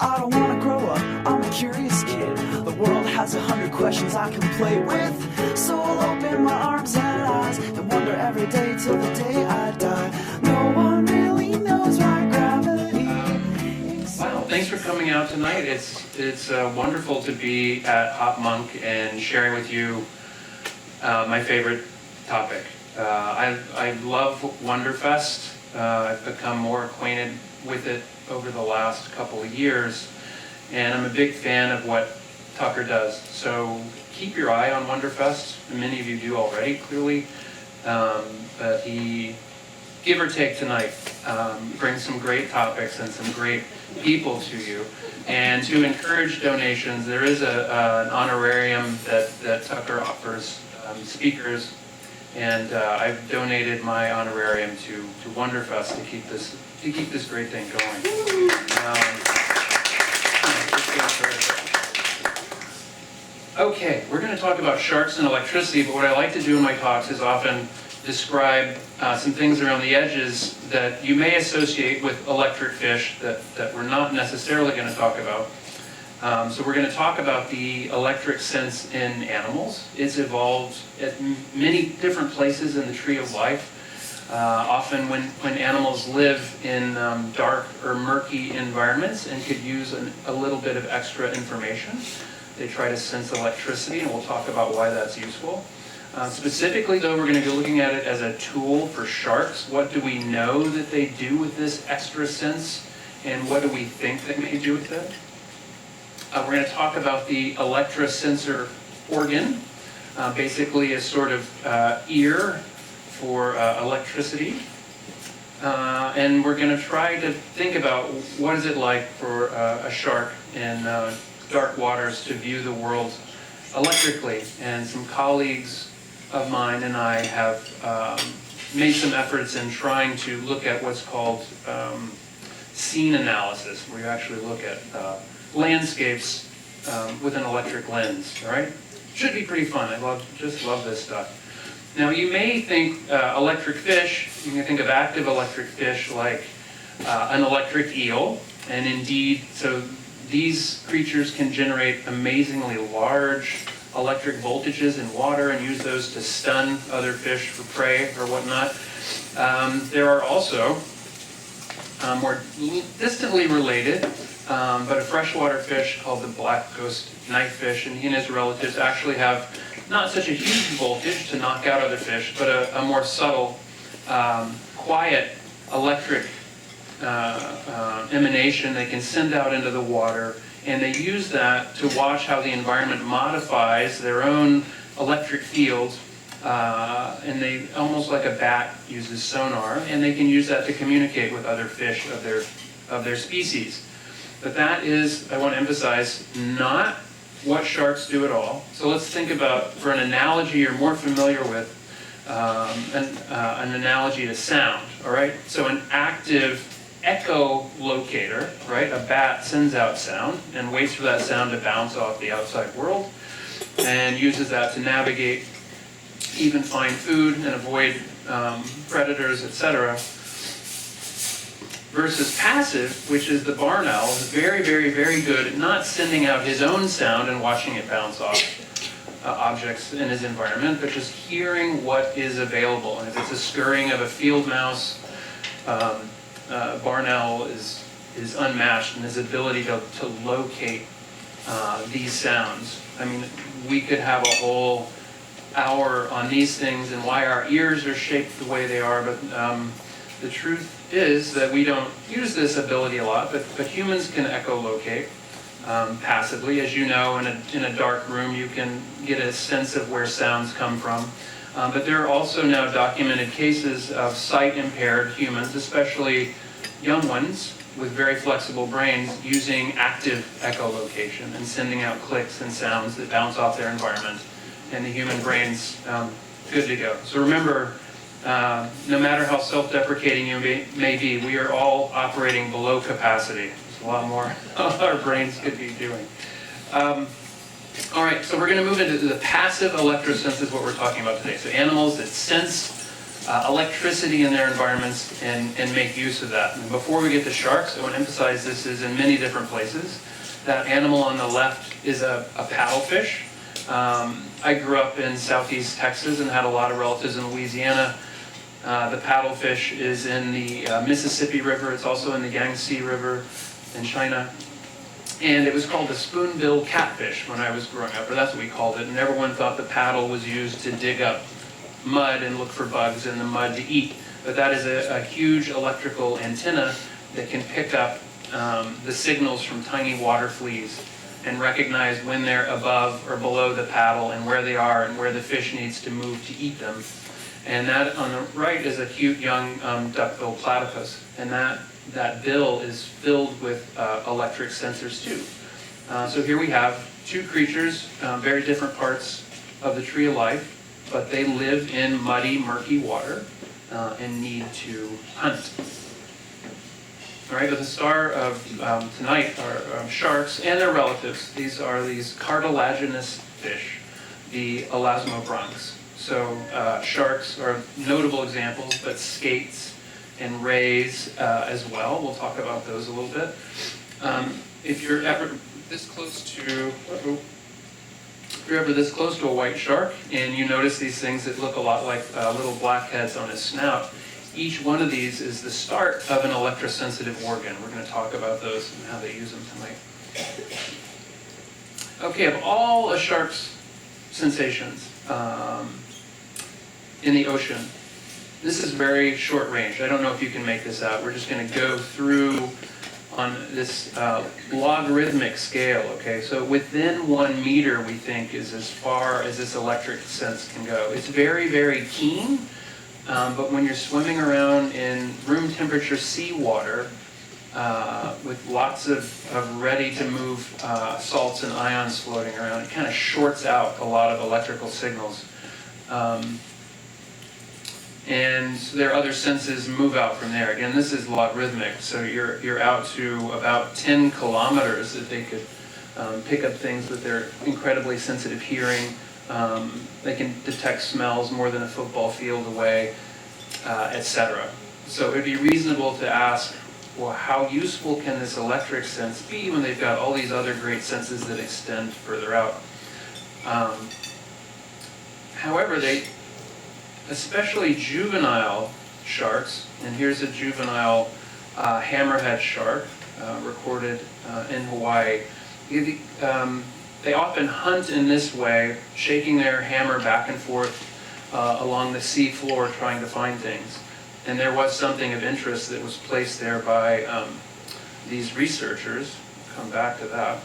I don't wanna grow up, I'm a curious kid. The world has 100 questions I can play with. So I'll open my arms and eyes and wonder every day till the day I die. No one really knows why gravity is. Wow, thanks for coming out tonight. It's wonderful to be at HopMonk and sharing with you my favorite topic. I love Wonderfest. I've become more acquainted with it over the last couple of years, and I'm a big fan of what Tucker does. So keep your eye on Wonderfest, and many of you do already, clearly. But he, give or take tonight, brings some great topics and some great people to you. And to encourage donations, there is an honorarium that Tucker offers speakers, and I've donated my honorarium to Wonderfest to keep this great thing going. Okay, we're going to talk about sharks and electricity, but what I like to do in my talks is often describe some things around the edges that you may associate with electric fish that we're not necessarily going to talk about. So we're going to talk about the electric sense in animals. It's evolved at many different places in the tree of life. Often when animals live in dark or murky environments and could use a little bit of extra information, they try to sense electricity, and we'll talk about why that's useful. Specifically, though, we're going to be looking at it as a tool for sharks. What do we know that they do with this extra sense, and what do we think they may do with it? We're going to talk about the electrosensor organ, basically a sort of ear for electricity. And we're going to try to think about what is it like for a shark in dark waters to view the world electrically. And some colleagues of mine and I have made some efforts in trying to look at what's called scene analysis, where you actually look at landscapes with an electric lens. All right, should be pretty fun. Just love this stuff. Now you may think electric fish. You can think of active electric fish like an electric eel, and indeed, so these creatures can generate amazingly large electric voltages in water and use those to stun other fish for prey or whatnot. There are also more distantly related, but a freshwater fish called the black ghost knifefish, and he and his relatives actually have not such a huge voltage to knock out other fish, but a more subtle, quiet electric emanation they can send out into the water, and they use that to watch how the environment modifies their own electric field, and they, almost like a bat, uses sonar, and they can use that to communicate with other fish of their species. But that is, I want to emphasize, not what sharks do at all. So let's think about, for an analogy you're more familiar with, an analogy to sound, all right? So an active echolocator, right? A bat sends out sound and waits for that sound to bounce off the outside world and uses that to navigate, even find food and avoid predators, etc. Versus passive, which is the barn owl, is very, very, very good at not sending out his own sound and watching it bounce off objects in his environment, but just hearing what is available. And if it's a scurrying of a field mouse, barn owl is unmatched in his ability to locate these sounds. I mean, we could have a whole hour on these things and why our ears are shaped the way they are, but the truth is that we don't use this ability a lot, but humans can echolocate passively. As you know, in a dark room, you can get a sense of where sounds come from. But there are also now documented cases of sight-impaired humans, especially young ones with very flexible brains, using active echolocation and sending out clicks and sounds that bounce off their environment, and the human brain's good to go. So remember, no matter how self-deprecating you may be, we are all operating below capacity. There's a lot more our brains could be doing. All right, so we're going to move into the passive electrosense is what we're talking about today. So animals that sense electricity in their environments and make use of that. And before we get to sharks, I want to emphasize this is in many different places. That animal on the left is a paddlefish. I grew up in southeast Texas and had a lot of relatives in Louisiana. The paddlefish is in the Mississippi River. It's also in the Yangtze River in China. And it was called the spoonbill catfish when I was growing up, or that's what we called it. And everyone thought the paddle was used to dig up mud and look for bugs in the mud to eat. But that is a huge electrical antenna that can pick up the signals from tiny water fleas and recognize when they're above or below the paddle and where they are and where the fish needs to move to eat them. And that on the right is a cute young duckbill platypus. And that bill is filled with electric sensors too. So here we have two creatures, very different parts of the tree of life, but they live in muddy, murky water and need to hunt. All right, but the star of tonight are sharks and their relatives. These are these cartilaginous fish, the elasmobranchs. So sharks are notable examples, but skates and rays as well. We'll talk about those a little bit. If you're ever this close to, a white shark and you notice these things that look a lot like little blackheads on his snout, each one of these is the start of an electrosensitive organ. We're going to talk about those and how they use them tonight. Okay, of all a shark's sensations in the ocean, this is very short range. I don't know if you can make this out. We're just going to go through on this logarithmic scale, okay? So within 1 meter, we think, is as far as this electric sense can go. It's very, very keen. But when you're swimming around in room temperature seawater with lots of ready-to-move salts and ions floating around, it kind of shorts out a lot of electrical signals. And their other senses move out from there. Again, this is logarithmic, so you're out to about 10 kilometers that they could pick up things with their incredibly sensitive hearing. They can detect smells more than a football field away, etc. So it would be reasonable to ask, well, how useful can this electric sense be when they've got all these other great senses that extend further out? However, especially juvenile sharks, and here's a juvenile hammerhead shark recorded in Hawaii. They often hunt in this way, shaking their hammer back and forth along the sea floor trying to find things. And there was something of interest that was placed there by these researchers. We'll come back to that.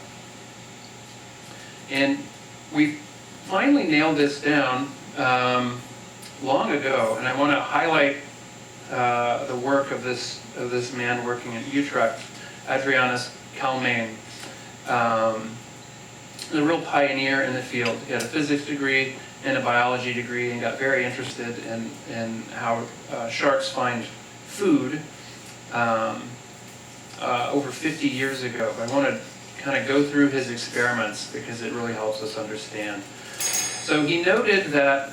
And we finally nailed this down long ago, and I want to highlight the work of this man working in Utrecht, Adrianus Kalmane. A real pioneer in the field. He had a physics degree and a biology degree and got very interested in how sharks find food over 50 years ago. I want to kind of go through his experiments because it really helps us understand. So he noted that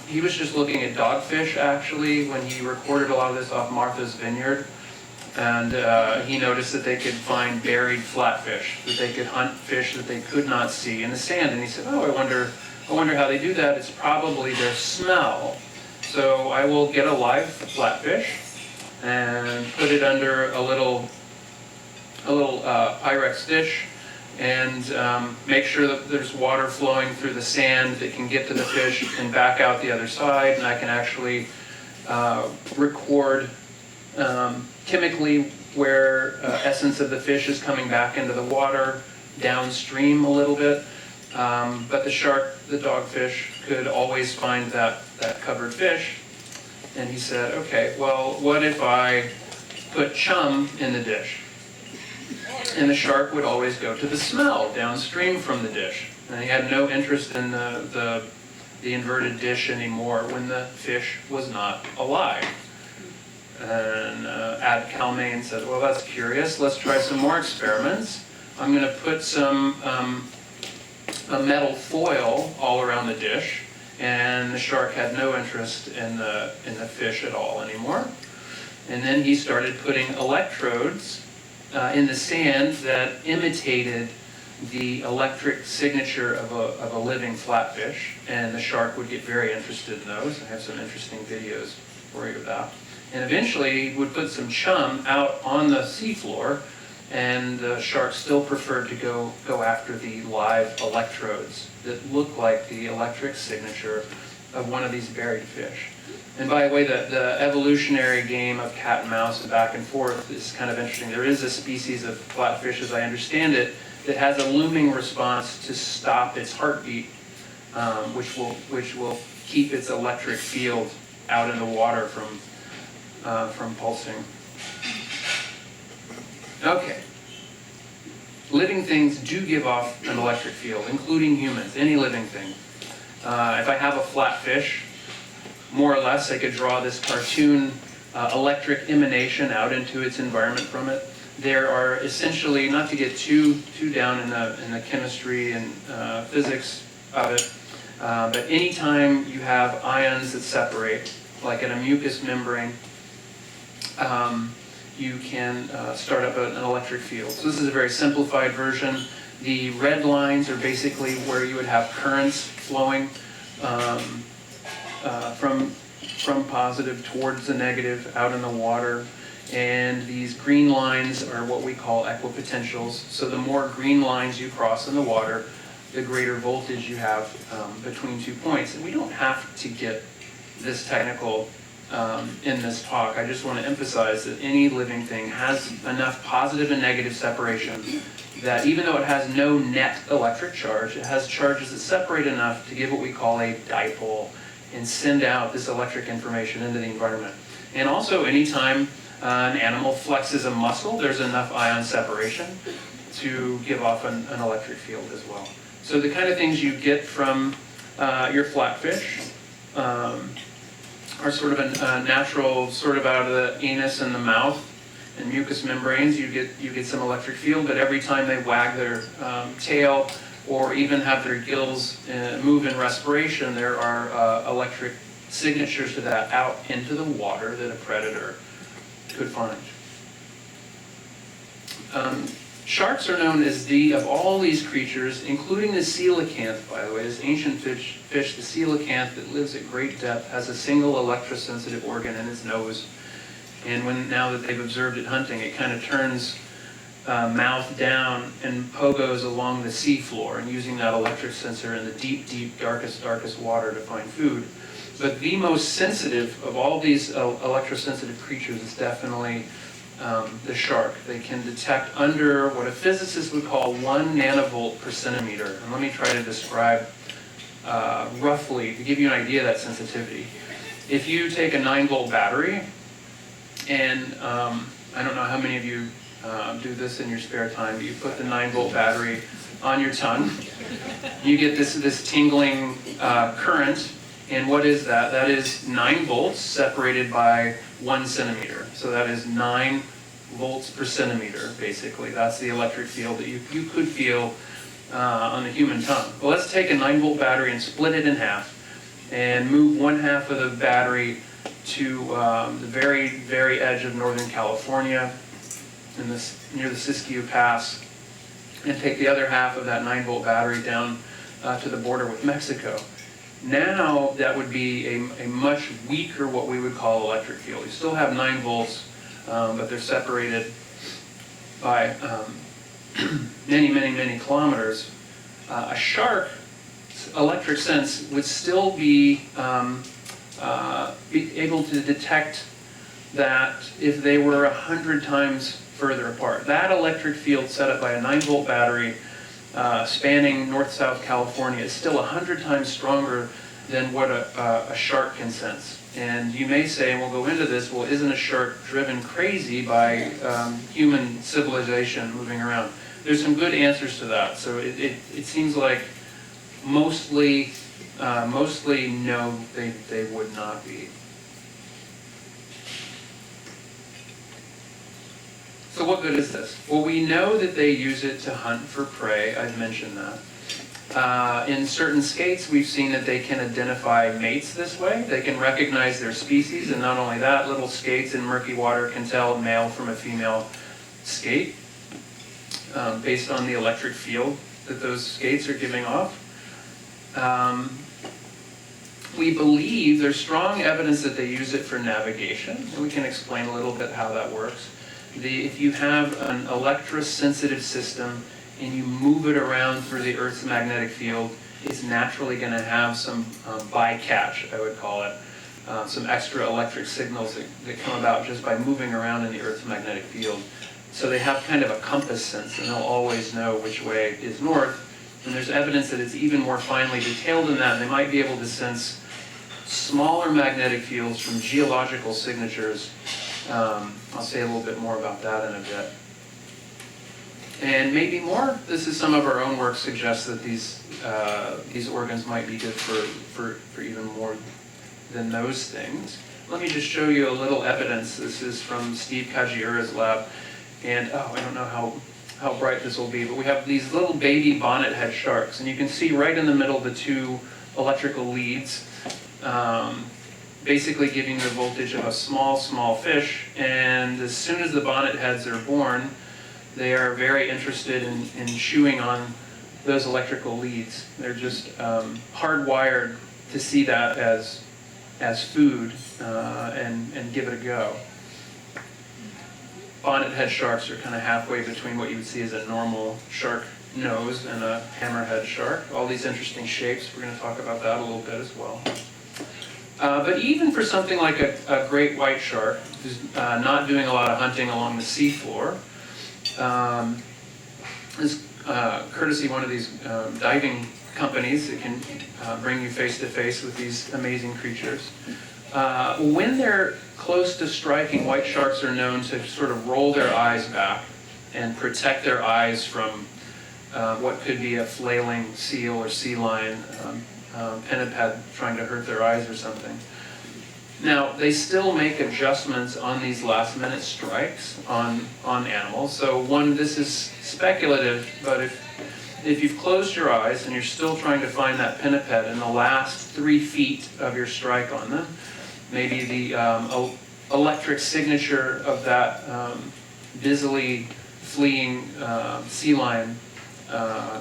he was just looking at dogfish actually when he recorded a lot of this off Martha's Vineyard. And he noticed that they could find buried flatfish, that they could hunt fish that they could not see in the sand. And he said, oh, I wonder how they do that. It's probably their smell. So I will get a live flatfish and put it under a little Pyrex dish and make sure that there's water flowing through the sand that can get to the fish and back out the other side. And I can actually record chemically where essence of the fish is coming back into the water downstream a little bit. But the dogfish, could always find that covered fish. And he said, okay, well, what if I put chum in the dish? And the shark would always go to the smell downstream from the dish. And he had no interest in the inverted dish anymore when the fish was not alive. And Ad Kalmane said, well, that's curious. Let's try some more experiments. I'm going to put some a metal foil all around the dish and the shark had no interest in the fish at all anymore. And then he started putting electrodes in the sand that imitated the electric signature of a living flatfish, and the shark would get very interested in those. I have some interesting videos for you about. And eventually would put some chum out on the seafloor, and the shark still preferred to go after the live electrodes that look like the electric signature of one of these buried fish. And by the way, the evolutionary game of cat and mouse and back and forth is kind of interesting. There is a species of flatfish, as I understand it, that has a looming response to stop its heartbeat, which will keep its electric field out in the water from pulsing. Okay. Living things do give off an electric field, including humans, any living thing. If I have a flatfish, more or less I could draw this cartoon electric emanation out into its environment from it. There are essentially, not to get too down in the chemistry and physics of it, but anytime you have ions that separate, like in a mucous membrane, you can start up an electric field. So this is a very simplified version. The red lines are basically where you would have currents flowing from positive towards the negative out in the water. And these green lines are what we call equipotentials. So the more green lines you cross in the water, the greater voltage you have between 2 points. And we don't have to get this technical in this talk. I just want to emphasize that any living thing has enough positive and negative separation that even though it has no net electric charge, it has charges that separate enough to give what we call a dipole and send out this electric information into the environment. And also anytime an animal flexes a muscle, there's enough ion separation to give off an electric field as well. So the kind of things you get from your flatfish are sort of a natural, sort of out of the anus and the mouth and mucous membranes, you get some electric field, but every time they wag their tail or even have their gills move in respiration, there are electric signatures to that out into the water that a predator could find. Sharks are known as of all these creatures, including the coelacanth, by the way, this ancient fish, the coelacanth that lives at great depth, has a single electrosensitive organ in its nose. And now that they've observed it hunting, it kind of turns mouth down and pogos along the seafloor and using that electric sensor in the deep, darkest water to find food. But the most sensitive of all these electrosensitive creatures is definitely the shark. They can detect under what a physicist would call 1 nanovolt per centimeter. And let me try to describe roughly, to give you an idea of that sensitivity. If you take a 9-volt battery, and I don't know how many of you do this in your spare time, but you put the 9-volt battery on your tongue, you get this tingling current. And what is that? That is 9 volts separated by 1 centimeter. So that is 9 volts per centimeter, basically. That's the electric field that you could feel on the human tongue. Well, let's take a 9-volt battery and split it in half and move 1/2 of the battery to the very edge of Northern California near the Siskiyou Pass, and take the other half of that 9-volt battery down to the border with Mexico. Now that would be a much weaker, what we would call electric field. You still have 9 volts, but they're separated by many kilometers. A shark's electric sense would still be able to detect that if they were 100 times further apart. That electric field set up by a 9-volt battery spanning north-south California is still 100 times stronger than what a shark can sense. And you may say, and we'll go into this, well, isn't a shark driven crazy by human civilization moving around? There's some good answers to that. So it seems like mostly no, they would not be. So what good is this? Well, we know that they use it to hunt for prey. I've mentioned that. In certain skates, we've seen that they can identify mates this way. They can recognize their species, and not only that, little skates in murky water can tell a male from a female skate based on the electric field that those skates are giving off. We believe there's strong evidence that they use it for navigation, and we can explain a little bit how that works. If you have an electrosensitive system and you move it around through the Earth's magnetic field, it's naturally going to have some bycatch, I would call it, some extra electric signals that come about just by moving around in the Earth's magnetic field. So they have kind of a compass sense, and they'll always know which way is north. And there's evidence that it's even more finely detailed than that. They might be able to sense smaller magnetic fields from geological signatures. I'll say a little bit more about that in a bit. And maybe more. This is some of our own work suggests that these organs might be good for even more than those things. Let me just show you a little evidence. This is from Steve Kajiura's lab. And I don't know how bright this will be, but we have these little baby bonnethead sharks, and you can see right in the middle the two electrical leads, basically giving the voltage of a small fish. And as soon as the bonnetheads are born, they are very interested in chewing on those electrical leads. They're just hardwired to see that as food and give it a go. Bonnethead sharks are kind of halfway between what you would see as a normal shark nose and a hammerhead shark. All these interesting shapes, we're going to talk about that a little bit as well. But even for something like a great white shark, who's not doing a lot of hunting along the seafloor, is courtesy one of these diving companies that can bring you face to face with these amazing creatures. When they're close to striking, white sharks are known to sort of roll their eyes back and protect their eyes from what could be a flailing seal or sea lion, pinniped trying to hurt their eyes or something. Now, they still make adjustments on these last-minute strikes on animals. So this is speculative, but if you've closed your eyes and you're still trying to find that pinniped in the last 3 feet of your strike on them, maybe the electric signature of that busily fleeing sea lion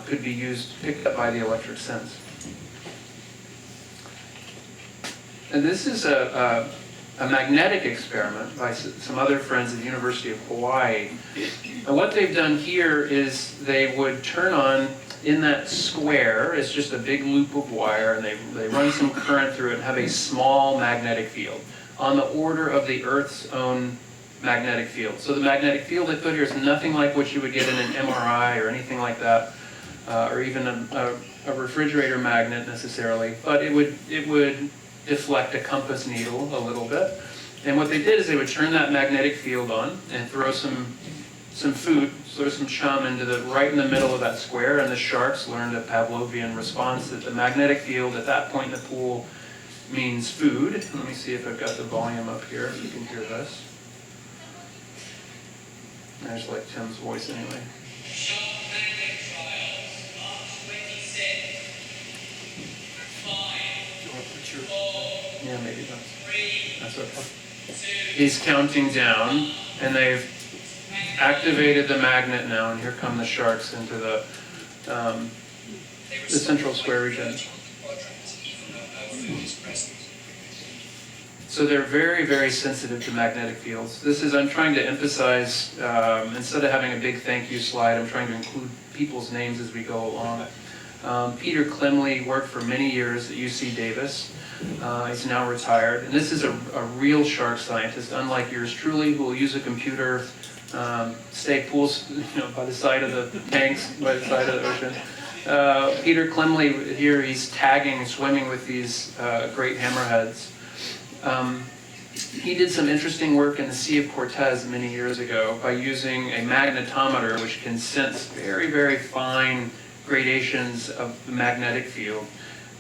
could be picked up by the electric sense. And this is a magnetic experiment by some other friends at the University of Hawaii. And what they've done here is they would turn on, in that square, it's just a big loop of wire, and they run some current through it and have a small magnetic field on the order of the Earth's own magnetic field. So the magnetic field they put here is nothing like what you would get in an MRI or anything like that, or even a refrigerator magnet necessarily, but it would deflect a compass needle a little bit. And what they did is they would turn that magnetic field on and throw some food, throw some chum right in the middle of that square, and the sharks learned a Pavlovian response that the magnetic field at that point in the pool means food. Let me see if I've got the volume up here, if you can hear this. There's like Tim's voice anyway. Yeah, maybe that's okay. He's counting down, and they've activated the magnet now, and here come the sharks into the central square region. So they're very, very sensitive to magnetic fields. I'm trying to emphasize, instead of having a big thank you slide, I'm trying to include people's names as we go along. Peter Klimley worked for many years at UC Davis. He's now retired. And this is a real shark scientist, unlike yours truly, who will use a computer, stay pools, by the side of the tanks, by the side of the ocean. Peter Klimley here, he's tagging, swimming with these great hammerheads. He did some interesting work in the Sea of Cortez many years ago by using a magnetometer, which can sense very, very fine gradations of the magnetic field.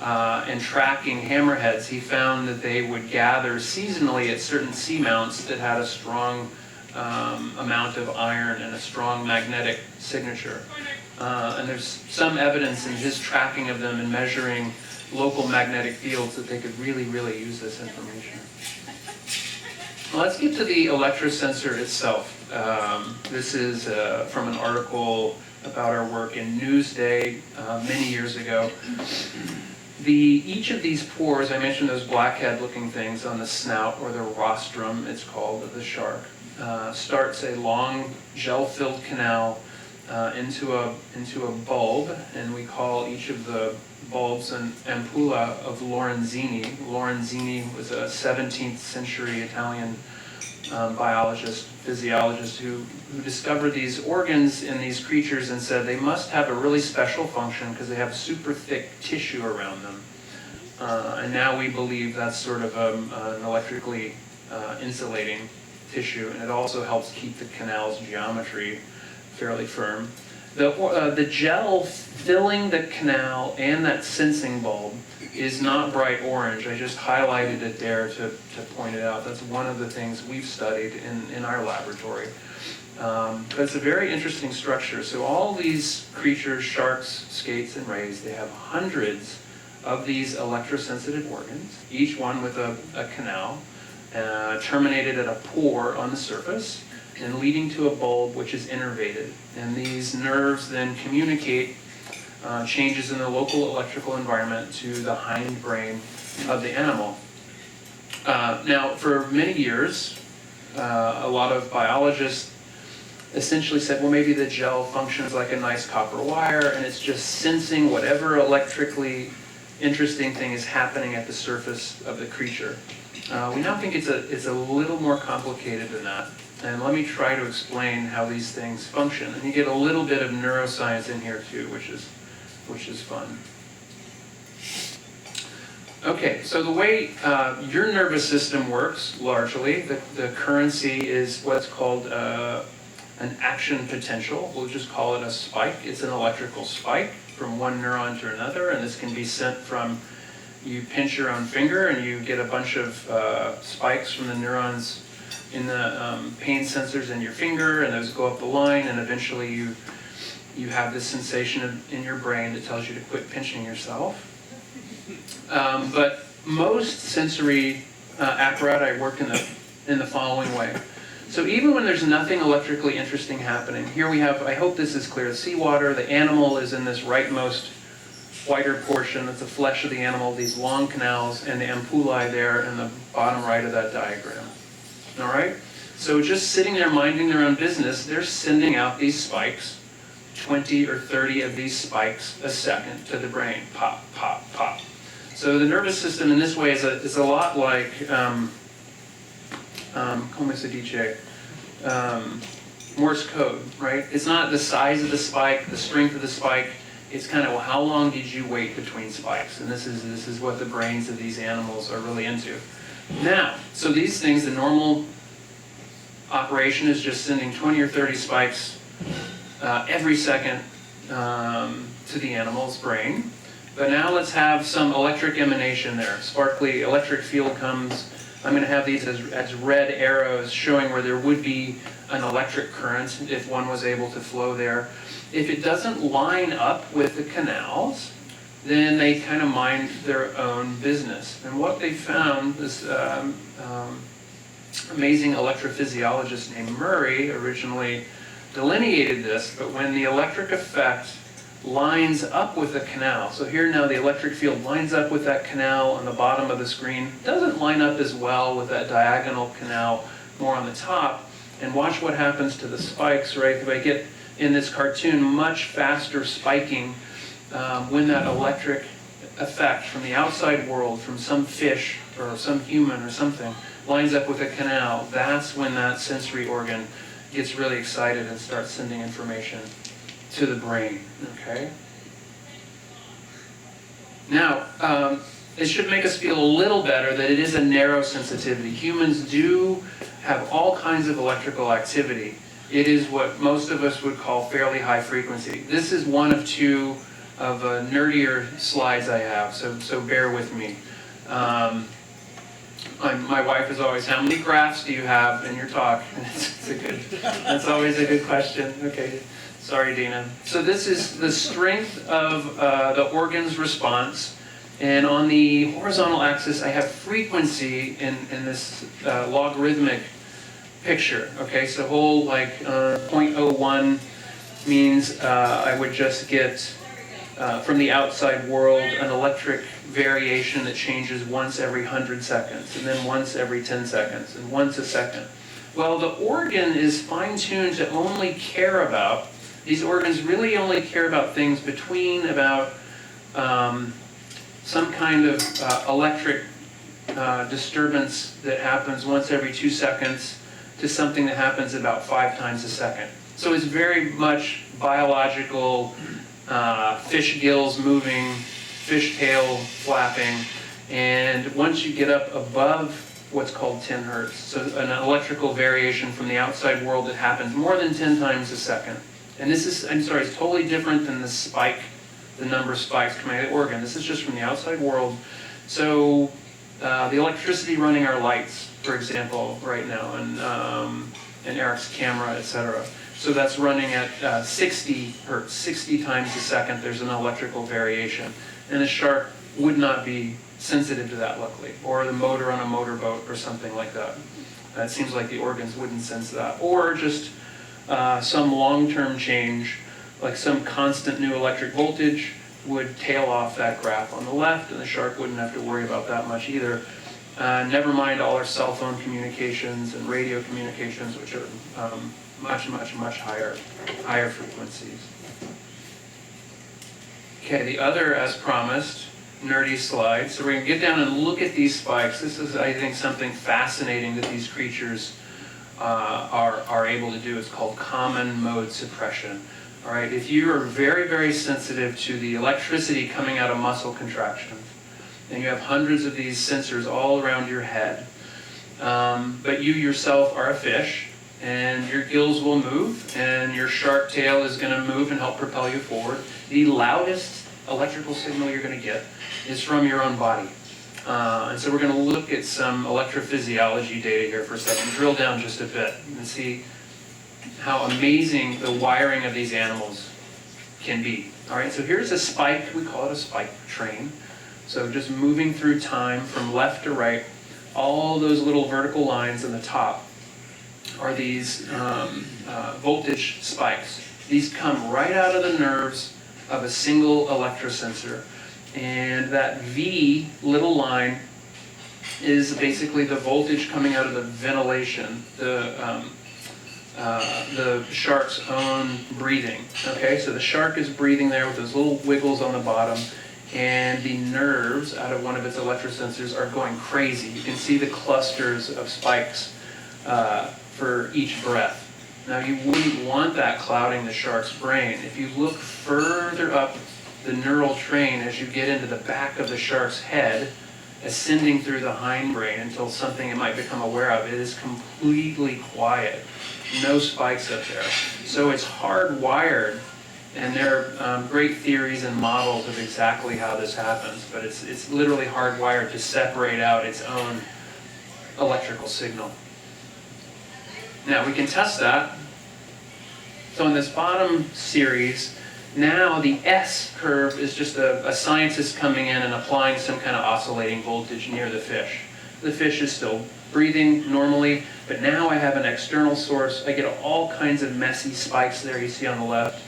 And tracking hammerheads, he found that they would gather seasonally at certain seamounts that had a strong amount of iron and a strong magnetic signature. And there's some evidence in his tracking of them and measuring local magnetic fields that they could really, really use this information. Well, let's get to the electrosensor itself. This is from an article about our work in Newsday many years ago. Each of these pores, I mentioned those blackhead-looking things on the snout, or the rostrum, it's called, of the shark, starts a long gel-filled canal into a bulb, and we call each of the bulbs an ampulla of Lorenzini. Lorenzini was a 17th century Italian biologist, physiologist who discovered these organs in these creatures and said they must have a really special function because they have super thick tissue around them. And now we believe that's sort of an electrically insulating tissue, and it also helps keep the canal's geometry fairly firm. The gel filling the canal and that sensing bulb is not bright orange. I just highlighted it there to point it out. That's one of the things we've studied in our laboratory. But it's a very interesting structure. So all these creatures, sharks, skates, and rays, they have hundreds of these electrosensitive organs, each one with a canal, terminated at a pore on the surface, and leading to a bulb which is innervated. And these nerves then communicate changes in the local electrical environment to the hindbrain of the animal. Now, for many years, a lot of biologists essentially said, well, maybe the gel functions like a nice copper wire, and it's just sensing whatever electrically interesting thing is happening at the surface of the creature. We now think it's a little more complicated than that. And let me try to explain how these things function. And you get a little bit of neuroscience in here too, which is fun. Okay, so the way your nervous system works, largely, the currency is what's called an action potential. We'll just call it a spike. It's an electrical spike from one neuron to another, and this can be sent from, you pinch your own finger and you get a bunch of spikes from the neurons in the pain sensors in your finger, and those go up the line, and eventually you have this sensation in your brain that tells you to quit pinching yourself. But most sensory apparatus work in the following way. So even when there's nothing electrically interesting happening, here we have, I hope this is clear, seawater, the animal is in this rightmost whiter portion, that's the flesh of the animal, these long canals, and the ampullae there in the bottom right of that diagram. All right? So just sitting there minding their own business, they're sending out these spikes, 20 or 30 of these spikes a second to the brain. Pop, pop, pop. So the nervous system in this way is a lot like, como se dice, Morse code, right? It's not the size of the spike, the strength of the spike. It's kind of, well, how long did you wait between spikes? And this is what the brains of these animals are really into. Now, so these things, the normal operation is just sending 20 or 30 spikes every second to the animal's brain. But now let's have some electric emanation there. Sparkly electric field comes. I'm going to have these as red arrows showing where there would be an electric current if one was able to flow there. If it doesn't line up with the canals, then they kind of mind their own business. And what they found, this amazing electrophysiologist named Murray originally delineated this, but when the electric effect lines up with the canal, so here now the electric field lines up with that canal on the bottom of the screen, doesn't line up as well with that diagonal canal more on the top, and watch what happens to the spikes, right? If I get in this cartoon much faster spiking when that electric effect from the outside world, from some fish or some human or something, lines up with a canal, that's when that sensory organ gets really excited and starts sending information to the brain, okay? Now, it should make us feel a little better that it is a narrow sensitivity. Humans do have all kinds of electrical activity. It is what most of us would call fairly high frequency. This is one of two of nerdier slides I have, so bear with me. My wife is always, how many graphs do you have in your talk? That's always a good question. Okay. Sorry, Dina. So this is the strength of the organ's response. And on the horizontal axis, I have frequency in this logarithmic picture. Okay, so whole like 0.01 means I would just get from the outside world an electric variation that changes once every 100 seconds, and then once every 10 seconds, and once a second. Well, the organ is fine-tuned to only care about, these organs really only care about things between about some kind of electric disturbance that happens once every 2 seconds to something that happens about 5 times a second. So it's very much biological, fish gills moving, fish tail flapping, and once you get up above what's called 10 hertz, so an electrical variation from the outside world that happens more than 10 times a second. And this is, I'm sorry, it's totally different than the spike, the number of spikes coming out of the organ. This is just from the outside world. So the electricity running our lights, for example, right now, and Eric's camera, etc. So that's running at 60 hertz, 60 times a second. There's an electrical variation. And the shark would not be sensitive to that, luckily, or the motor on a motorboat or something like that. It seems like the organs wouldn't sense that. Or just some long-term change, like some constant new electric voltage would tail off that graph on the left, and the shark wouldn't have to worry about that much either. Never mind all our cell phone communications and radio communications, which are much higher frequencies. Okay, the other, as promised, nerdy slide. So we're going to get down and look at these spikes. This is, I think, something fascinating that these creatures are able to do. It's called common mode suppression. All right, if you are very, very sensitive to the electricity coming out of muscle contractions, and you have hundreds of these sensors all around your head, but you yourself are a fish, and your gills will move, and your shark tail is going to move and help propel you forward. The loudest electrical signal you're going to get is from your own body. And so we're going to look at some electrophysiology data here for a second, drill down just a bit, and see how amazing the wiring of these animals can be. All right, so here's a spike. We call it a spike train. So just moving through time from left to right, all those little vertical lines on the top are these voltage spikes. These come right out of the nerves of a single electrosensor. And that V little line is basically the voltage coming out of the ventilation, the shark's own breathing. Okay, so the shark is breathing there with those little wiggles on the bottom, and the nerves out of one of its electrosensors are going crazy. You can see the clusters of spikes for each breath. Now, you wouldn't want that clouding the shark's brain. If you look further up the neural train as you get into the back of the shark's head, ascending through the hindbrain until something it might become aware of, it is completely quiet. No spikes up there. So it's hardwired, and there are great theories and models of exactly how this happens, but it's literally hardwired to separate out its own electrical signal. Now, we can test that. So in this bottom series, now the S curve is just a scientist coming in and applying some kind of oscillating voltage near the fish. The fish is still breathing normally, but now I have an external source. I get all kinds of messy spikes there you see on the left.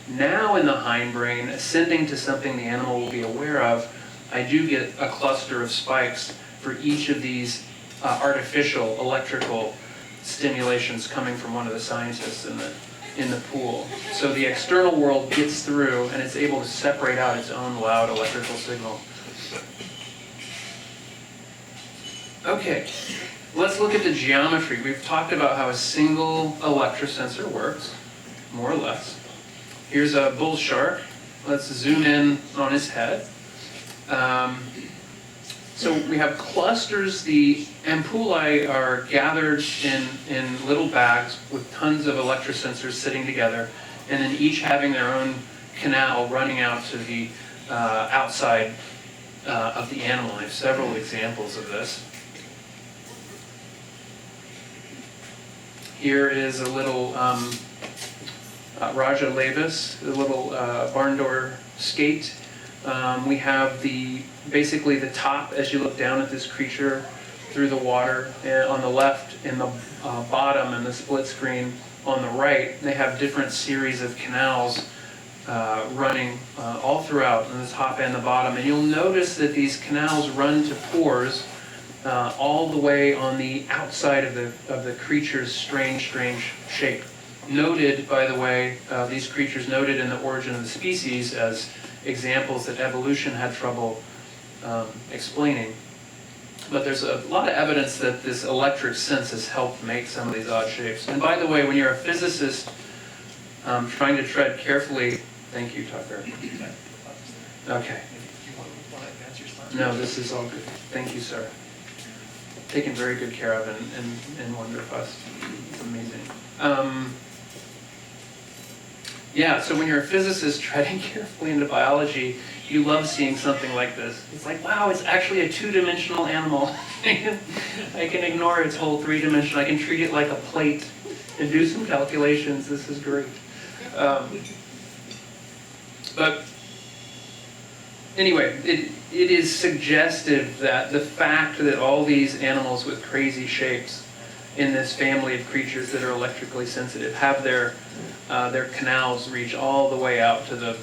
Now in the hindbrain, ascending to something the animal will be aware of, I do get a cluster of spikes for each of these artificial electrical stimulations coming from one of the scientists in the pool. So the external world gets through and it's able to separate out its own loud electrical signal. Okay, let's look at the geometry. We've talked about how a single electrosensor works, more or less. Here's a bull shark. Let's zoom in on his head. So we have clusters. The ampullae are gathered in little bags with tons of electrosensors sitting together, and then each having their own canal running out to the outside of the animal. I have several examples of this. Here is a little Raja laevis, the little barn door skate. We have basically the top as you look down at this creature through the water on the left, and the bottom and the split screen on the right. They have different series of canals running all throughout on the top and the bottom. And you'll notice that these canals run to pores all the way on the outside of the creature's strange shape. Noted, by the way, these creatures noted in the Origin of the Species as examples that evolution had trouble explaining. But there's a lot of evidence that this electric sense has helped make some of these odd shapes. And by the way, when you're a physicist trying to tread carefully, thank you, Tucker. Okay. No, this is all good. Thank you, sir. Taken very good care of in Wonderfest. It's amazing. Yeah, so when you're a physicist treading carefully into biology, you love seeing something like this. It's like, wow, it's actually a two-dimensional animal. I can ignore its whole three-dimension. I can treat it like a plate and do some calculations. This is great. But anyway, it is suggestive that the fact that all these animals with crazy shapes in this family of creatures that are electrically sensitive have their canals reach all the way out to the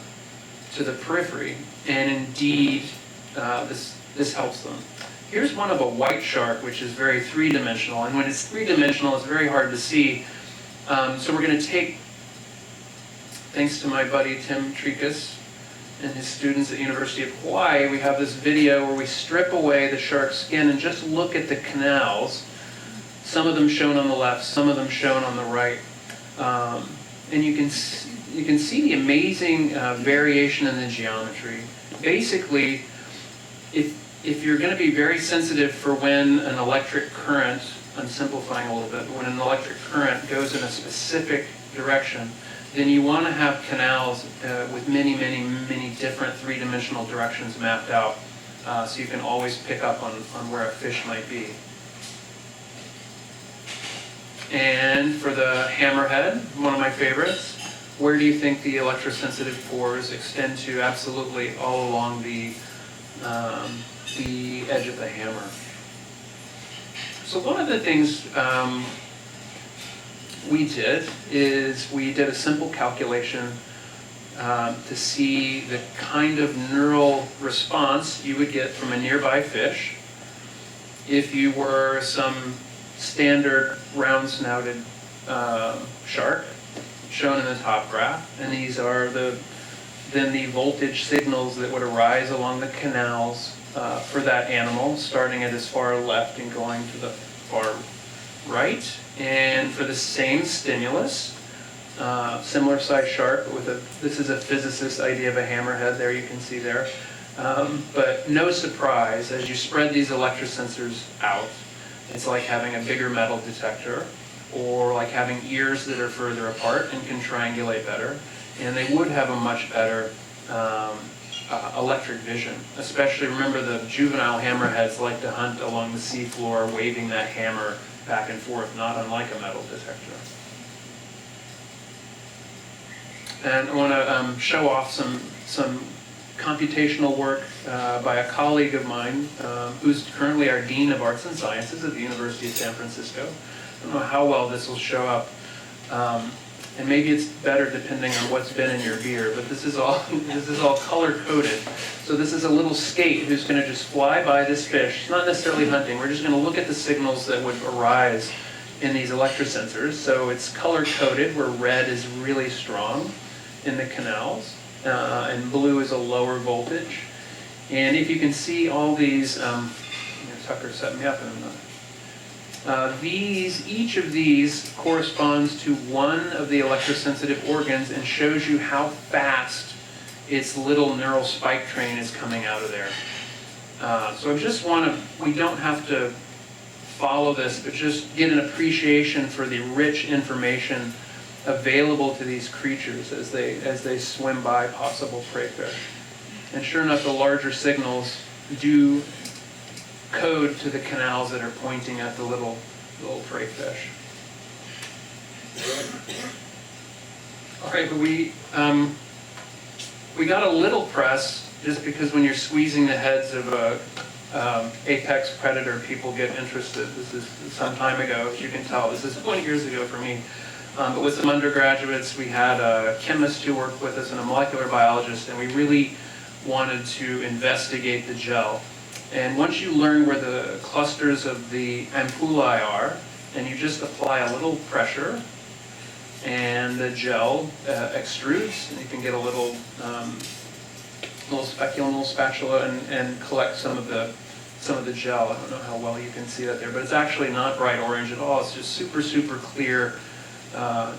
periphery, and indeed this helps them. Here's one of a white shark, which is very three-dimensional, and when it's three-dimensional, it's very hard to see. So we're going to take, thanks to my buddy Tim Trikas and his students at the University of Hawaii, we have this video where we strip away the shark's skin and just look at the canals. Some of them shown on the left, some of them shown on the right. And you can see the amazing variation in the geometry. Basically, if you're going to be very sensitive for when an electric current, I'm simplifying a little bit, when an electric current goes in a specific direction, then you want to have canals with many different three-dimensional directions mapped out, so you can always pick up on where a fish might be. And for the hammerhead, one of my favorites, where do you think the electrosensitive pores extend to? Absolutely all along the edge of the hammer. So one of the things we did is we did a simple calculation to see the kind of neural response you would get from a nearby fish if you were some standard round-snouted shark shown in the top graph, and these are then the voltage signals that would arise along the canals for that animal, starting at its far left and going to the far right. And for the same stimulus, similar size shark, but this is a physicist's idea of a hammerhead there, you can see there. But no surprise, as you spread these electrosensors out, it's like having a bigger metal detector, or like having ears that are further apart and can triangulate better. And they would have a much better electric vision. Especially, remember, the juvenile hammerheads like to hunt along the seafloor, waving that hammer back and forth, not unlike a metal detector. And I want to show off some computational work by a colleague of mine who's currently our Dean of Arts and Sciences at the University of San Francisco. I don't know how well this will show up, and maybe it's better depending on what's been in your beer, but this is all color-coded. So this is a little skate who's going to just fly by this fish. It's not necessarily hunting. We're just going to look at the signals that would arise in these electrosensors. So it's color-coded, where red is really strong in the canals, and blue is a lower voltage. And if you can see all these, Tucker set me up in a minute. Each of these corresponds to one of the electrosensitive organs and shows you how fast its little neural spike train is coming out of there. So I just we don't have to follow this, but just get an appreciation for the rich information available to these creatures as they swim by possible prey fish. And sure enough, the larger signals do code to the canals that are pointing at the little prey fish. All right, but we got a little press just because when you're squeezing the heads of a apex predator, people get interested. This is some time ago, as you can tell. This is 20 years ago for me. But with some undergraduates, we had a chemist who worked with us and a molecular biologist, and we really wanted to investigate the gel. And once you learn where the clusters of the ampullae are, and you just apply a little pressure, and the gel extrudes, and you can get a little speculum, little spatula, and collect some of the gel. I don't know how well you can see that there, but it's actually not bright orange at all. It's just super, super clear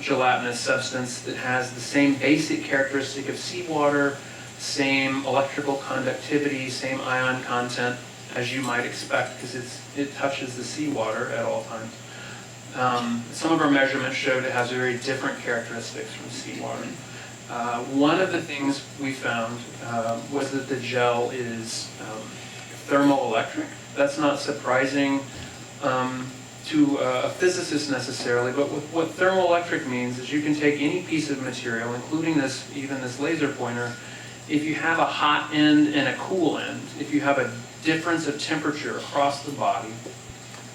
gelatinous substance that has the same basic characteristic of seawater, same electrical conductivity, same ion content as you might expect, because it touches the seawater at all times. Some of our measurements showed it has very different characteristics from seawater. One of the things we found was that the gel is thermoelectric. That's not surprising to a physicist necessarily, but what thermoelectric means is you can take any piece of material, including even this laser pointer. If you have a hot end and a cool end, if you have a difference of temperature across the body,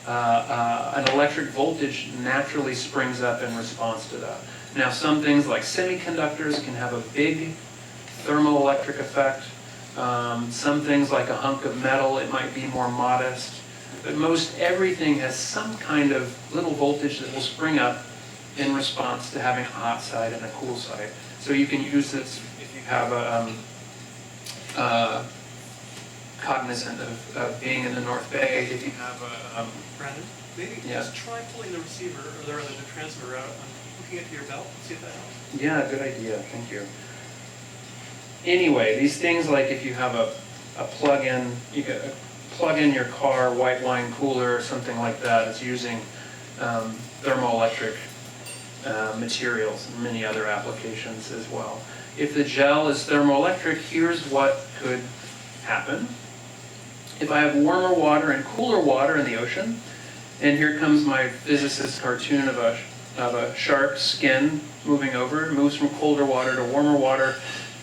an electric voltage naturally springs up in response to that. Now, some things like semiconductors can have a big thermoelectric effect. Some things like a hunk of metal, it might be more modest. But most everything has some kind of little voltage that will spring up in response to having a hot side and a cool side. So you can use this if you have a cognizant of being in the North Bay, if you have a... Brandon, maybe just try pulling the receiver, or the transmitter out, hooking it to your belt, see if that helps. Yeah, good idea, thank you. Anyway, these things like if you have a plug-in, you can plug in your car white wine cooler or something like that, it's using thermoelectric materials and many other applications as well. If the gel is thermoelectric, here's what could happen. If I have warmer water and cooler water in the ocean, and here comes my physicist cartoon of a shark's skin moving over, it moves from colder water to warmer water,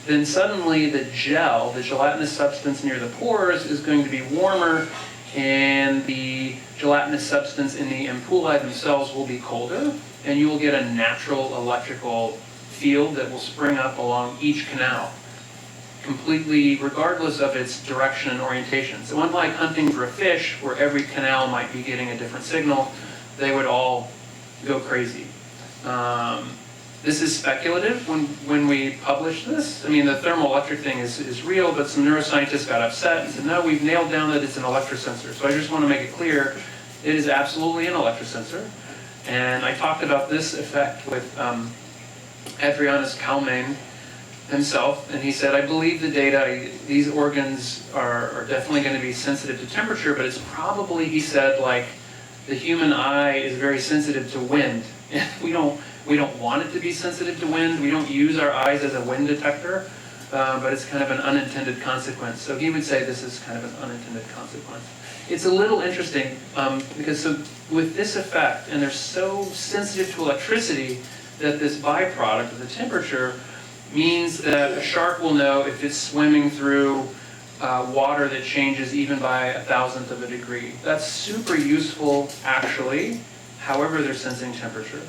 then suddenly the gel, the gelatinous substance near the pores, is going to be warmer, and the gelatinous substance in the ampullae themselves will be colder, and you will get a natural electrical field that will spring up along each canal, completely regardless of its direction and orientation. So unlike hunting for a fish, where every canal might be getting a different signal, they would all go crazy. This is speculative when we published this. I mean, the thermoelectric thing is real, but some neuroscientists got upset and said, no, we've nailed down that it's an electrosensor. So I just want to make it clear, it is absolutely an electrosensor. And I talked about this effect with Adrianus Kalmain himself, and he said, I believe the data, these organs are definitely going to be sensitive to temperature, but it's probably, he said, like the human eye is very sensitive to wind. And we don't want it to be sensitive to wind. We don't use our eyes as a wind detector, but it's kind of an unintended consequence. So he would say this is kind of an unintended consequence. It's a little interesting because with this effect, and they're so sensitive to electricity that this byproduct of the temperature means that a shark will know if it's swimming through water that changes even by 1,000th of a degree. That's super useful, actually, however they're sensing temperature.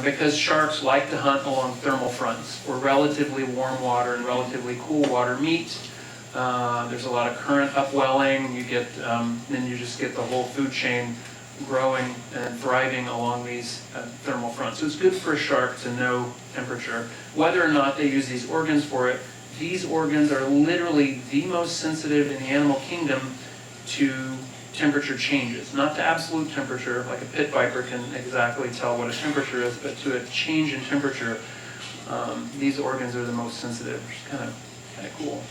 Because sharks like to hunt along thermal fronts, where relatively warm water and relatively cool water meet. There's a lot of current upwelling. Then you just get the whole food chain growing and thriving along these thermal fronts. So it's good for a shark to know temperature. Whether or not they use these organs for it, these organs are literally the most sensitive in the animal kingdom to temperature changes. Not to absolute temperature, like a pit viper can exactly tell what a temperature is, but to a change in temperature, these organs are the most sensitive, which is kind of cool.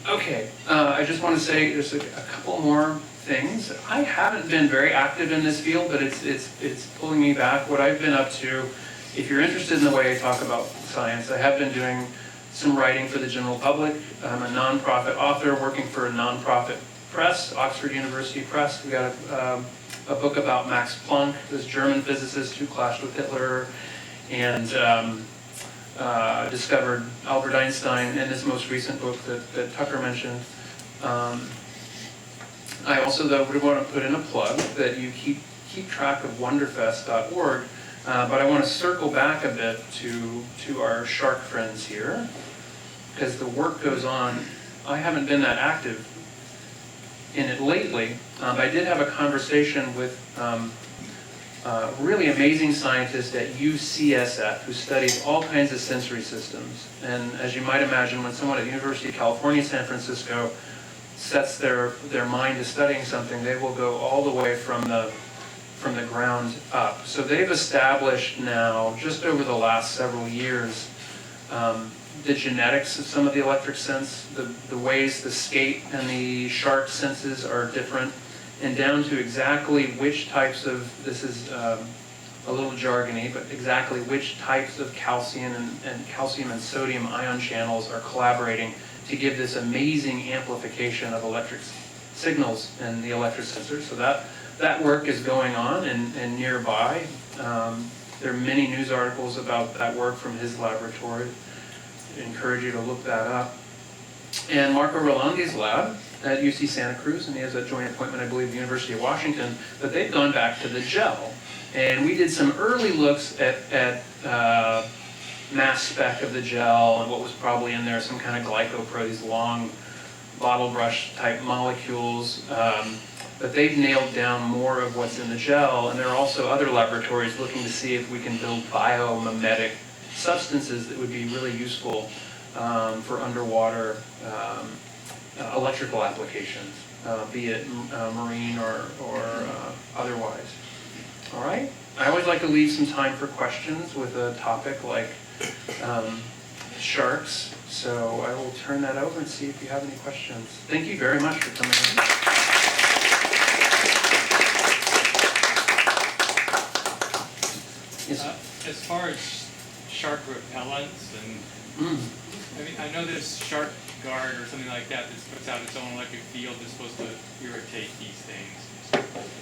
Okay, I just want to say there's a couple more things. I haven't been very active in this field, but it's pulling me back. What I've been up to, if you're interested in the way I talk about science, I have been doing some writing for the general public. I'm a nonprofit author working for a nonprofit press, Oxford University Press. We got a a book about Max Planck, this German physicist who clashed with Hitler and discovered Albert Einstein, and this most recent book that Tucker mentioned. I also, though, would want to put in a plug that you keep track of wonderfest.org, but I want to circle back a bit to our shark friends here, because the work goes on. I haven't been that active in it lately, but I did have a conversation with a really amazing scientist at UCSF who studies all kinds of sensory systems. And as you might imagine, when someone at the University of California, San Francisco sets their mind to studying something, they will go all the way from the ground up. So they've established now, just over the last several years, the genetics of some of the electric sense, the ways the skate and the shark senses are different, and down to exactly which types of, this is a little jargony, but exactly which types of calcium and sodium ion channels are collaborating to give this amazing amplification of electric signals in the electrosensors. So that work is going on and nearby. There are many news articles about that work from his laboratory. I encourage you to look that up. And Marco Rolandi's lab at UC Santa Cruz, and he has a joint appointment, I believe, at the University of Washington, but they've gone back to the gel. And we did some early looks at mass spec of the gel and what was probably in there, some kind of glycopro, these long bottle brush type molecules. But they've nailed down more of what's in the gel, and there are also other laboratories looking to see if we can build biomimetic substances that would be really useful for underwater electrical applications, be it marine or otherwise. All right? I always like to leave some time for questions with a topic like sharks, so I will turn that over and see if you have any questions. Thank you very much for coming in. Yes. As far as shark repellents, and I mean, I know there's Shark Guard or something like that that puts out its own electric field that's supposed to irritate these things.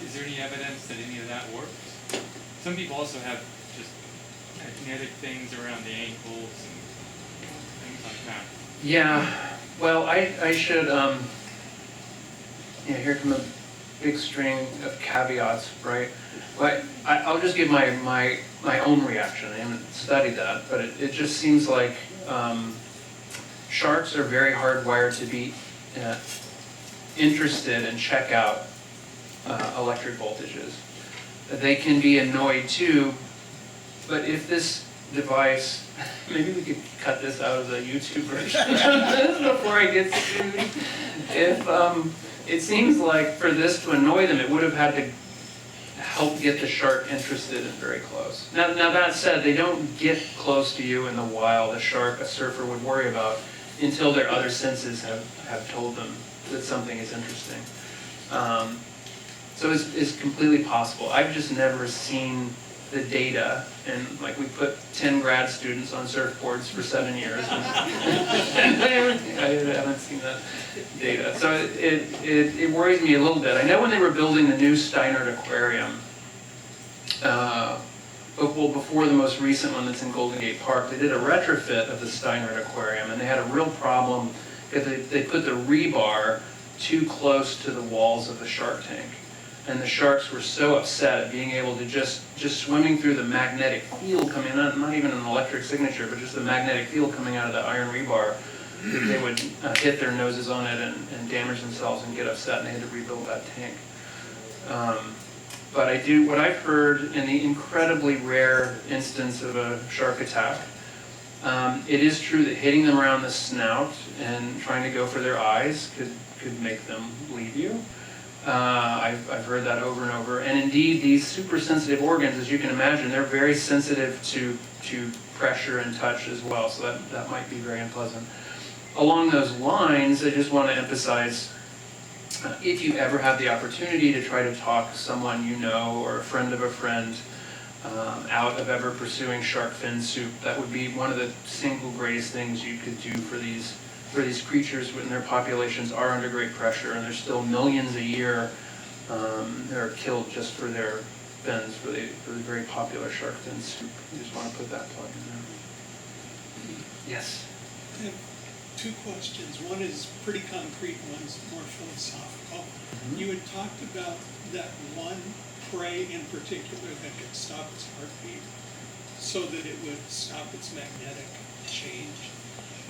Is there any evidence that any of that works? Some people also have just magnetic things around the ankles and things like that. Yeah, well, I should, here come a big string of caveats, right? But I'll just give my own reaction. I haven't studied that, but it just seems like sharks are very hardwired to be interested and check out electric voltages. They can be annoyed too, but if this device, maybe we could cut this out of the YouTube version before I get sued. If it seems like for this to annoy them, it would have had to help get the shark interested and very close. Now that said, they don't get close to you in the wild, a shark, a surfer would worry about, until their other senses have told them that something is interesting. So it's completely possible. I've just never seen the data, and like we put 10 grad students on surfboards for 7 years, and I haven't seen that data. So it worries me a little bit. I know when they were building the new Steinert Aquarium, before the most recent one that's in Golden Gate Park, they did a retrofit of the Steinert Aquarium, and they had a real problem because they put the rebar too close to the walls of the shark tank. And the sharks were so upset at being able to just swimming through the magnetic field coming out, not even an electric signature, but just the magnetic field coming out of the iron rebar, that they would hit their noses on it and damage themselves and get upset, and they had to rebuild that tank. But what I've heard in the incredibly rare instance of a shark attack, it is true that hitting them around the snout and trying to go for their eyes could make them leave you. I've heard that over and over. And indeed, these super sensitive organs, as you can imagine, they're very sensitive to pressure and touch as well. So that might be very unpleasant. Along those lines, I just want to emphasize, if you ever have the opportunity to try to talk someone you know or a friend of a friend out of ever pursuing shark fin soup, that would be one of the single greatest things you could do for these creatures when their populations are under great pressure, and there's still millions a year They're killed just for their fins, for the very popular shark fin soup. You just want to put that plug in there. Yes? I have two questions. One is pretty concrete, one's more philosophical. Mm-hmm. You had talked about that one prey in particular that could stop its heartbeat so that it would stop its magnetic change.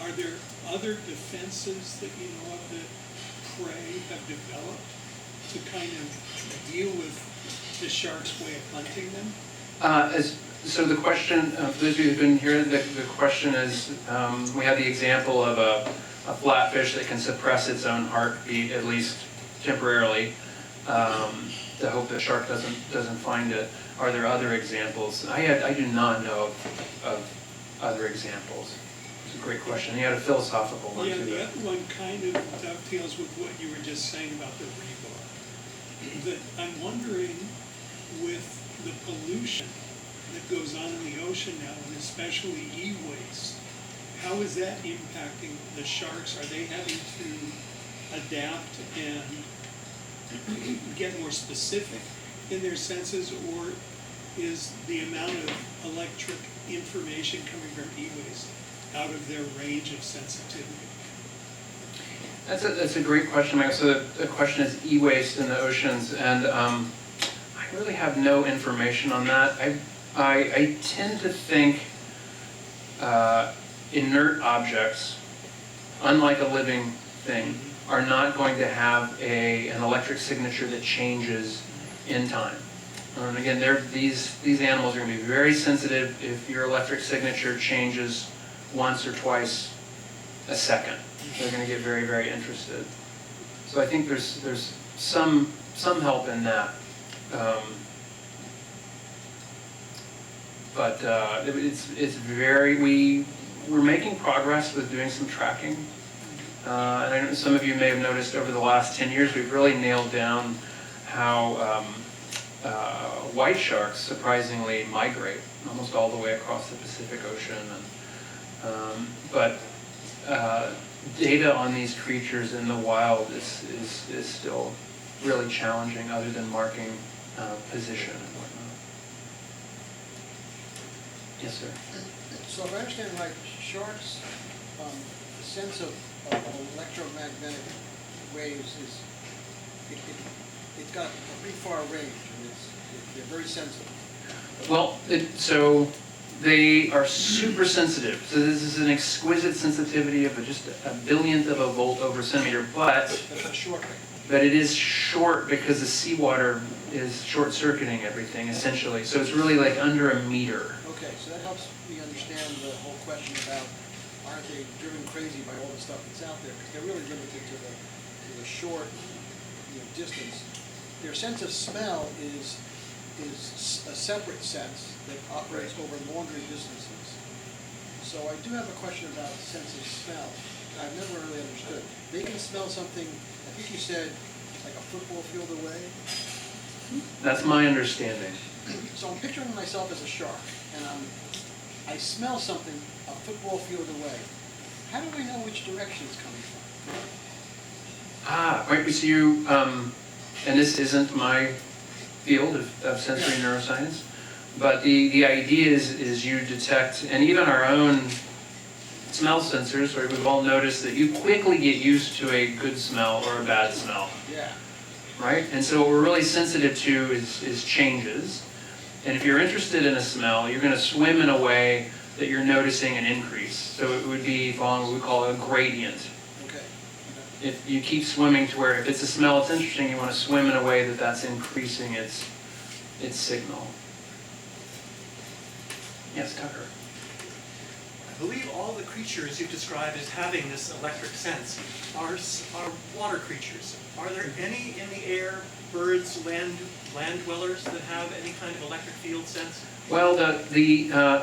Are there other defenses that you know of that prey have developed to kind of deal with the shark's way of hunting them? So the question, for those of you who've been here, the question is, we have the example of a flatfish that can suppress its own heartbeat, at least temporarily, to hope the shark doesn't find it. Are there other examples? I do not know of other examples. It's a great question. You had a philosophical one Yeah, too. the other one kind of dovetails with what you were just saying about the rebar. That I'm wondering, with the pollution that goes on in the ocean now, and especially e-waste, how is that impacting the sharks? Are they having to adapt and get more specific in their senses, or is the amount of electric information coming from e-waste out of their range of sensitivity? That's a great question, Michael. So the question is e-waste in the oceans, and I really have no information on that. I tend to think inert objects, unlike a living thing, are not going to have an electric signature that changes in time. And again, these animals are going to be very sensitive if your electric signature changes once or twice a second. They're going to get very, very interested. So I think there's some help in that. But it's very, we're making progress with doing some tracking. And I know some of you may have noticed over the last 10 years, we've really nailed down how white sharks surprisingly migrate almost all the way across the Pacific Ocean. But data on these creatures in the wild is still really challenging, other than marking position and whatnot. Yes, sir. So if I understand right, sharks, the sense of electromagnetic waves is, it's got a pretty far range, and they're very sensitive. Well, so they are super sensitive. So this is an exquisite sensitivity of just a billionth of a volt over centimeter, but That's a short range. it is short because the seawater is short-circuiting everything, essentially. So it's really like under a meter. Okay, so that helps me understand the whole question about, aren't they driven crazy by all the stuff that's out there? Because they're really limited to the short, distance. Their sense of smell is a separate sense that operates over longer distances. So I do have a question about sense of smell. I've never really understood. They can smell something, I think you said, like a football field away. That's my understanding. So I'm picturing myself as a shark, and I smell something a football field away. How do I know which direction it's coming from? Right, so you, and this isn't my field of sensory neuroscience, but the idea is you detect, and even our own smell sensors, right, we've all noticed that you quickly get used to a good smell or a bad smell. Yeah. Right? And so what we're really sensitive to is changes. And if you're interested in a smell, you're going to swim in a way that you're noticing an increase. So it would be following what we call a gradient. Okay. If you keep swimming to where if it's a smell that's interesting, you want to swim in a way that's increasing its signal. Yes, Tucker. I believe all the creatures you've described as having this electric sense are water creatures. Are there any in the air, birds, land dwellers that have any kind of electric field sense? Well,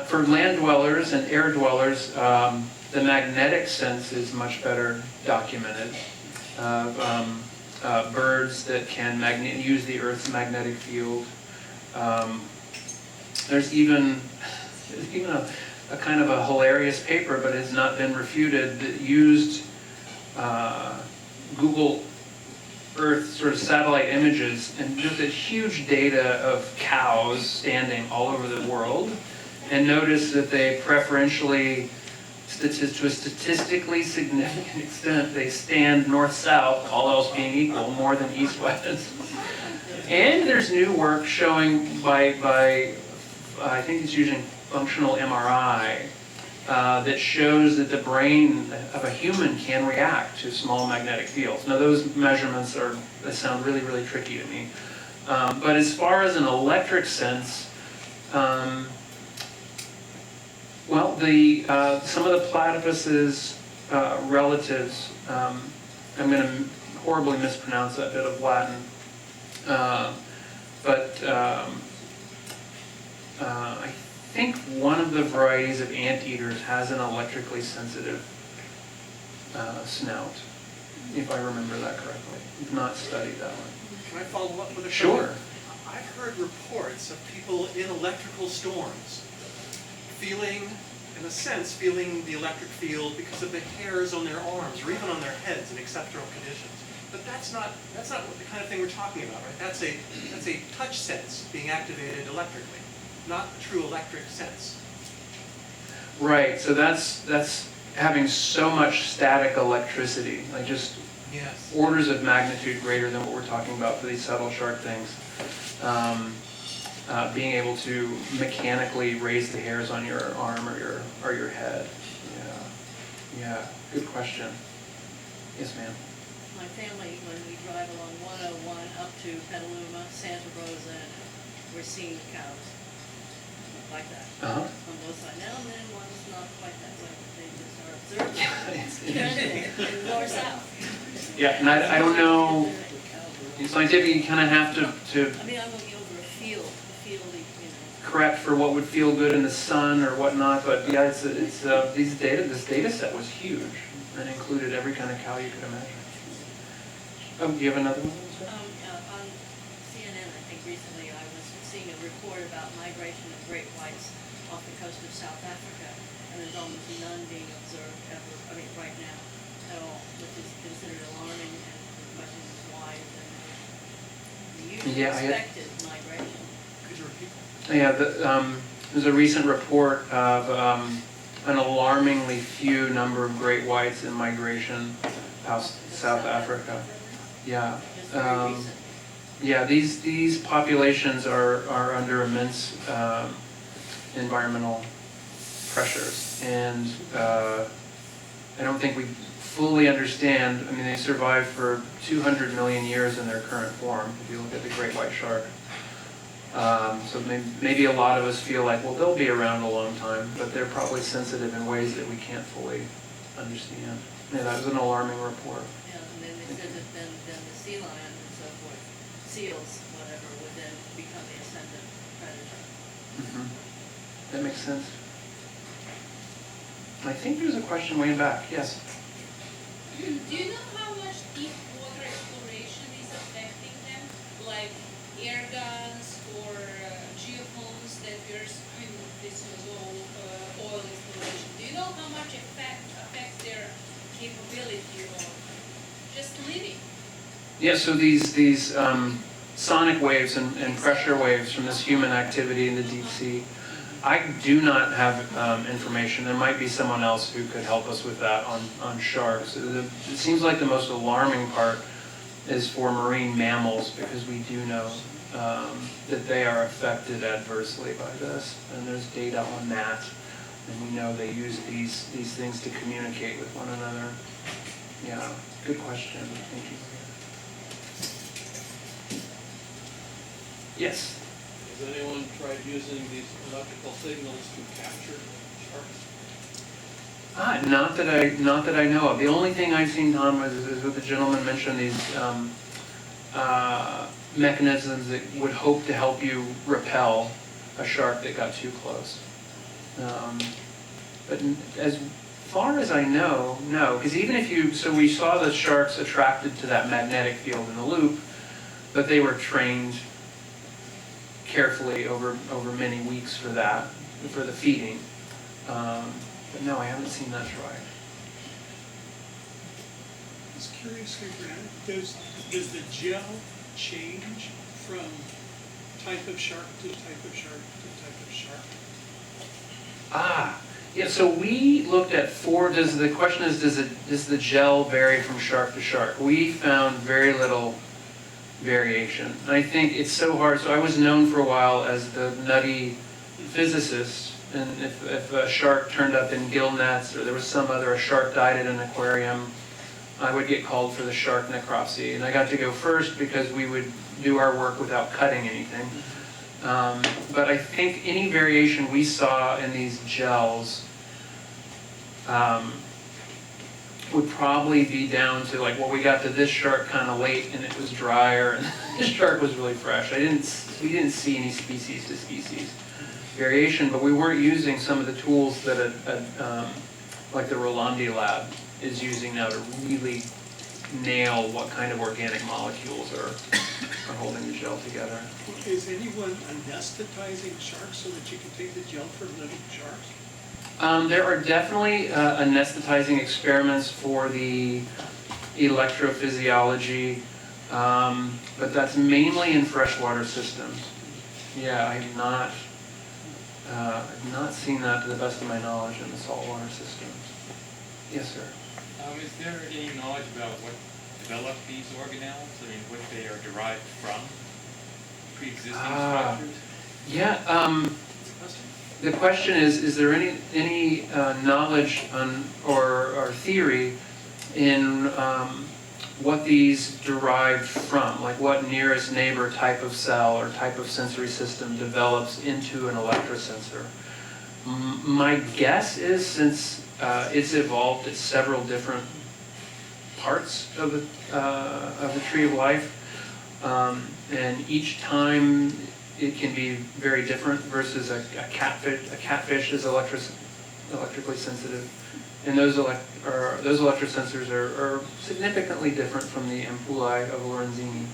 for land dwellers and air dwellers, the magnetic sense is much better documented. Birds that can use the Earth's magnetic field. There's even a kind of a hilarious paper, but has not been refuted, that used Google Earth sort of satellite images and looked at huge data of cows standing all over the world, and noticed that they preferentially, to a statistically significant extent, they stand north-south, all else being equal, more than east-west. And there's new work showing by I think it's using functional MRI, that shows that the brain of a human can react to small magnetic fields. Now those measurements they sound really, really tricky to me. But as far as an electric sense, well, some of the platypus's relatives, I'm going to horribly mispronounce that bit of Latin, but I think one of the varieties of anteaters has an electrically sensitive snout, if I remember that correctly. I've not studied that one. Can I follow up with a Sure. question? I've heard reports of people in electrical storms feeling the electric field because of the hairs on their arms or even on their heads in exceptional conditions. But that's not what the kind of thing we're talking about, right? That's a touch sense being activated electrically, not a true electric sense. Right, so that's having so much static electricity, like just Yes. orders of magnitude greater than what we're talking about for these subtle shark things. Being able to mechanically raise the hairs on your arm or your head. Yeah, good question. Yes, ma'am. My family, when we drive along 101 up to Petaluma, Santa Rosa, we're seeing cows like that Uh-huh. on both sides. Now and then one's not quite that way, but they just are observing. It's interesting. And north south. Yeah, and I don't know, scientifically you kind of have to I mean, I'm looking over a field, correct for what would feel good in the sun or whatnot, but yeah, this data set was huge and included every kind of cow you could imagine. Oh, do you have another one? On CNN, I think recently, I was seeing a report about migration of great whites off the coast of South Africa, and there's almost none being observed right now at all, which is considered alarming, and the question is why is there no usually expected migration? Could you repeat that? Yeah, there's a recent report of an alarmingly few number of great whites in migration past South Africa. Yeah. It's very recent. Yeah, these populations are under immense environmental pressures, and I don't think we fully understand. I mean, they survived for 200 million years in their current form, if you look at the great white shark. So maybe a lot of us feel like, well, they'll be around a long time, but they're probably sensitive in ways that we can't fully understand. Yeah, that was an alarming report. Yeah, and then they said that then the sea lion and so forth, seals, whatever, would then become the ascendant predator. Mhm. That makes sense. I think there's a question way back. Yes. Do you know how much deep water exploration is affecting them? Like air guns or geophones that this was all oil exploration. Do you know how much affects their capability of just living? Yeah, so these sonic waves and pressure waves from this human activity in the deep sea, I do not have information. There might be someone else who could help us with that on sharks. It seems like the most alarming part is for marine mammals, because we do know that they are affected adversely by this, and there's data on that, and we know they use these things to communicate with one another. Yeah, good question. Thank you. Yes. Has anyone tried using these electrical signals to capture sharks? Not that I know of. The only thing I've seen, Tom, is what the gentleman mentioned, these mechanisms that would hope to help you repel a shark that got too close. But as far as I know, no. Because even if so we saw the sharks attracted to that magnetic field in the loop, but they were trained carefully over many weeks for that, for the feeding. But no, I haven't seen that tried. was curious, does the gel change from type of shark to type of shark to type of shark? Yeah, so we looked at the question is, does the gel vary from shark to shark? We found very little variation. And I think it's so hard, so I was known for a while as the nutty physicist, and if a shark turned up in gill nets, or there was a shark died at an aquarium, I would get called for the shark necropsy. And I got to go first because we would do our work without cutting anything. But I think any variation we saw in these gels would probably be down to like, well, we got to this shark kind of late and it was drier, and this shark was really fresh. We didn't see any species to species variation, but we weren't using some of the tools that like the Rolandi lab is using now to really nail what kind of organic molecules are holding the gel together. Is anyone anesthetizing sharks so that you can take the gel from living sharks? There are definitely anesthetizing experiments for the electrophysiology, but that's mainly in freshwater systems. Yeah, I've not seen that to the best of my knowledge in the saltwater systems. Yes, sir. Is there any knowledge about what developed these organelles? I mean, what they are derived from? Pre-existing structures? Yeah. The question is there any knowledge or theory in what these derived from, like what nearest neighbor type of cell or type of sensory system develops into an electrosensor? My guess is, since it's evolved at several different parts of the tree of life, and each time it can be very different versus a catfish. A catfish is electrically sensitive, and those electrosensors are significantly different from the ampullae of Lorenzini.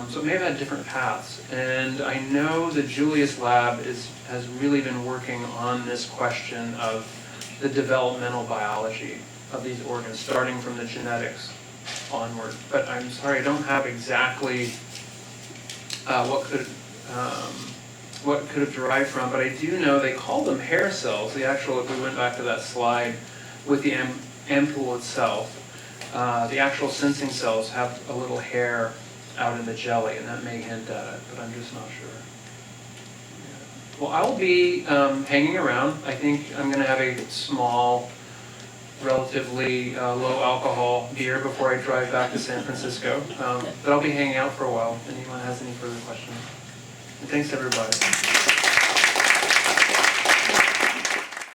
So it may have had different paths. And I know the Julius lab has really been working on this question of the developmental biology of these organs, starting from the genetics onward. But I'm sorry, I don't have exactly what could have derived from, but I do know they call them hair cells. The actual, if we went back to that slide with the ampulle itself, the actual sensing cells have a little hair out in the jelly, and that may hint at it, but I'm just not sure. Well, I'll be hanging around. I think I'm going to have a small, relatively low alcohol beer before I drive back to San Francisco. But I'll be hanging out for a while if anyone has any further questions. And thanks, everybody.